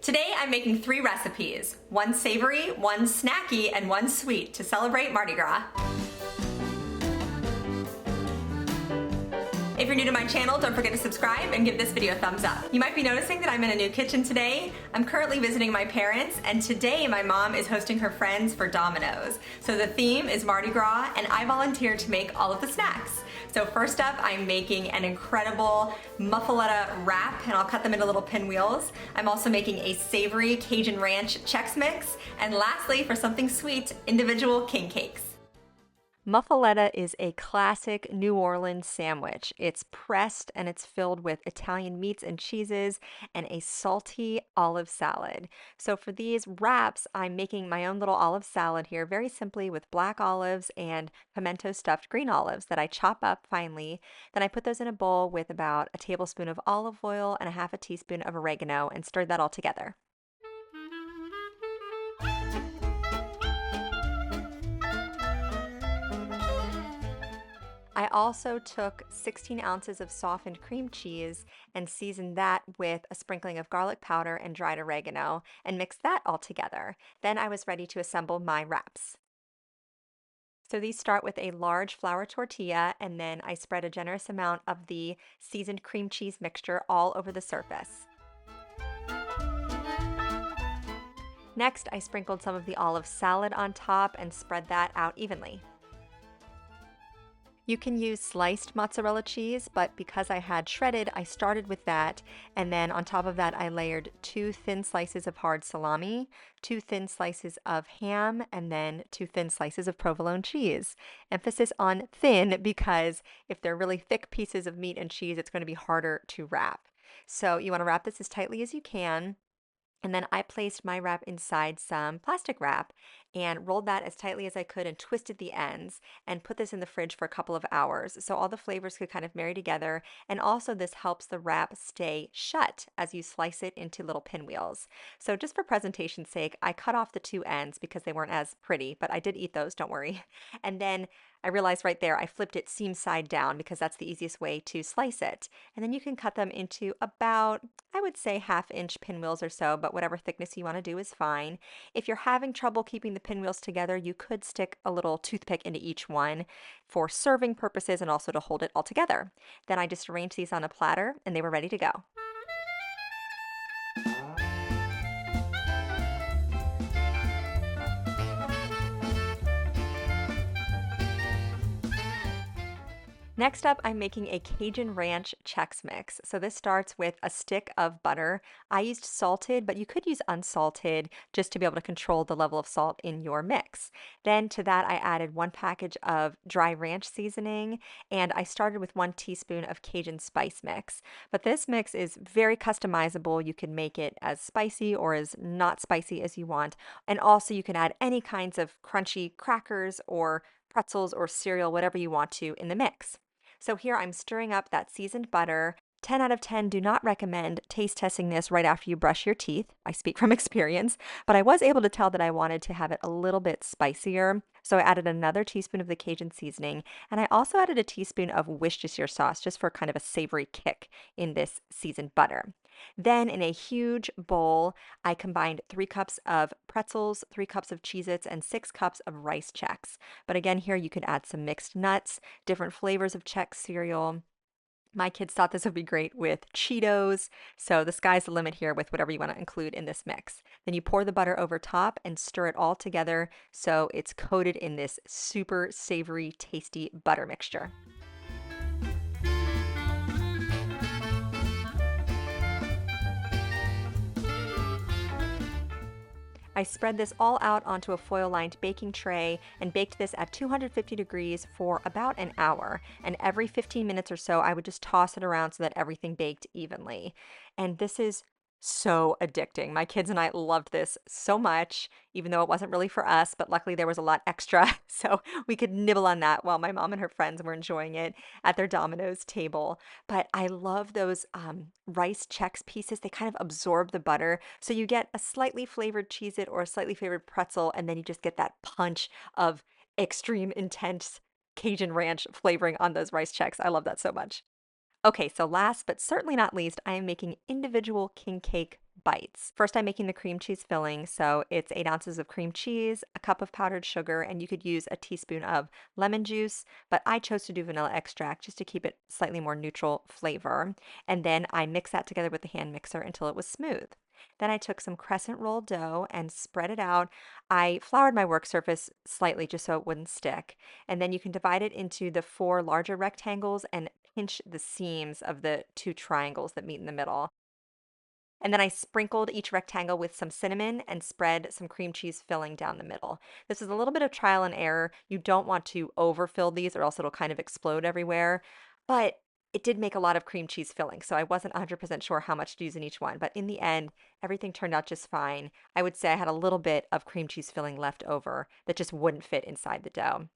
Today I'm making 3 recipes, one savory, one snacky, and one sweet to celebrate Mardi Gras. If you're new to my channel, don't forget to subscribe and give this video a thumbs up. You might be noticing that I'm in a new kitchen today. I'm currently visiting my parents, and today my mom is hosting her friends for Domino's. So the theme is Mardi Gras, and I volunteered to make all of the snacks. So first up, I'm making an incredible muffaletta wrap, and I'll cut them into little pinwheels. I'm also making a savory Cajun ranch Chex mix, and lastly, for something sweet, individual king cakes. Muffaletta is a classic New Orleans sandwich. It's pressed and it's filled with Italian meats and cheeses and a salty olive salad. So for these wraps, I'm making my own little olive salad here very simply with black olives and pimento stuffed green olives that I chop up finely. Then I put those in a bowl with about a tablespoon of olive oil and a half a teaspoon of oregano and stir that all together. I also took 16 ounces of softened cream cheese and seasoned that with a sprinkling of garlic powder and dried oregano and mixed that all together. Then I was ready to assemble my wraps. So these start with a large flour tortilla, and then I spread a generous amount of the seasoned cream cheese mixture all over the surface. Next, I sprinkled some of the olive salad on top and spread that out evenly. You can use sliced mozzarella cheese, but because I had shredded, I started with that, and then on top of that I layered 2 thin slices of hard salami, 2 thin slices of ham, and then 2 thin slices of provolone cheese. Emphasis on thin because if they're really thick pieces of meat and cheese, it's going to be harder to wrap. So you want to wrap this as tightly as you can. And then I placed my wrap inside some plastic wrap and rolled that as tightly as I could and twisted the ends and put this in the fridge for a couple of hours so all the flavors could kind of marry together. And also this helps the wrap stay shut as you slice it into little pinwheels. So just for presentation's sake, I cut off the 2 ends because they weren't as pretty, but I did eat those, don't worry. And then I realized right there I flipped it seam side down because that's the easiest way to slice it. And then you can cut them into about, I would say, 1/2 inch pinwheels or so, but whatever thickness you want to do is fine. If you're having trouble keeping the pinwheels together, you could stick a little toothpick into each one for serving purposes and also to hold it all together. Then I just arranged these on a platter and they were ready to go. Next up, I'm making a Cajun Ranch Chex Mix. So this starts with a stick of butter. I used salted, but you could use unsalted just to be able to control the level of salt in your mix. Then to that, I added 1 package of dry ranch seasoning, and I started with 1 teaspoon of Cajun spice mix. But this mix is very customizable. You can make it as spicy or as not spicy as you want. And also you can add any kinds of crunchy crackers or pretzels or cereal, whatever you want to in the mix. So here I'm stirring up that seasoned butter. 10 out of 10 do not recommend taste testing this right after you brush your teeth. I speak from experience, but I was able to tell that I wanted to have it a little bit spicier. So I added another teaspoon of the Cajun seasoning, and I also added a teaspoon of Worcestershire sauce just for kind of a savory kick in this seasoned butter. Then in a huge bowl, I combined 3 cups of pretzels, 3 cups of Cheez-its, and 6 cups of rice Chex. But again, here you could add some mixed nuts, different flavors of Chex cereal. My kids thought this would be great with Cheetos, so the sky's the limit here with whatever you want to include in this mix. Then you pour the butter over top and stir it all together so it's coated in this super savory, tasty butter mixture. I spread this all out onto a foil-lined baking tray and baked this at 250 degrees for about an hour. And every 15 minutes or so, I would just toss it around so that everything baked evenly. And this is so addicting. My kids and I loved this so much, even though it wasn't really for us, but luckily there was a lot extra, so we could nibble on that while my mom and her friends were enjoying it at their Domino's table. But I love those rice Chex pieces. They kind of absorb the butter, so you get a slightly flavored Cheez-It or a slightly flavored pretzel, and then you just get that punch of extreme intense Cajun ranch flavoring on those rice Chex. I love that so much. Okay, so last but certainly not least, I am making individual king cake bites. First, I'm making the cream cheese filling. So it's 8 ounces of cream cheese, a cup of powdered sugar, and you could use a teaspoon of lemon juice, but I chose to do vanilla extract just to keep it slightly more neutral flavor. And then I mix that together with the hand mixer until it was smooth. Then I took some crescent roll dough and spread it out. I floured my work surface slightly just so it wouldn't stick. And then you can divide it into the 4 larger rectangles and pinch the seams of the 2 triangles that meet in the middle. And then I sprinkled each rectangle with some cinnamon and spread some cream cheese filling down the middle. This is a little bit of trial and error. You don't want to overfill these or else it'll kind of explode everywhere. But it did make a lot of cream cheese filling, so I wasn't 100% sure how much to use in each one. But in the end, everything turned out just fine. I would say I had a little bit of cream cheese filling left over that just wouldn't fit inside the dough.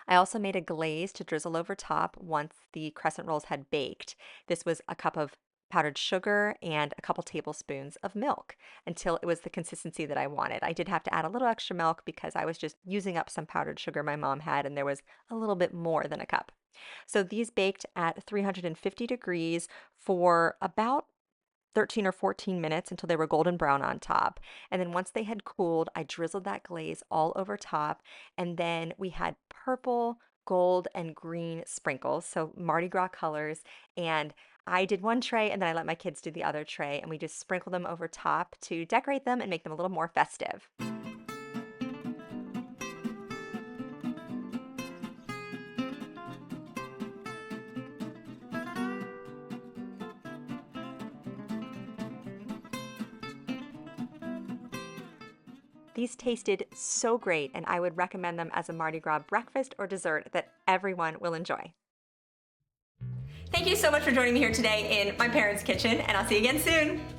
I also made a glaze to drizzle over top once the crescent rolls had baked. This was a cup of powdered sugar and a couple tablespoons of milk until it was the consistency that I wanted. I did have to add a little extra milk because I was just using up some powdered sugar my mom had, and there was a little bit more than a cup. So these baked at 350 degrees for about 13 or 14 minutes until they were golden brown on top. And then once they had cooled, I drizzled that glaze all over top. And then we had purple, gold, and green sprinkles, so Mardi Gras colors. And I did one tray and then I let my kids do the other tray, and we just sprinkled them over top to decorate them and make them a little more festive. These tasted so great, and I would recommend them as a Mardi Gras breakfast or dessert that everyone will enjoy. Thank you so much for joining me here today in my parents' kitchen, and I'll see you again soon.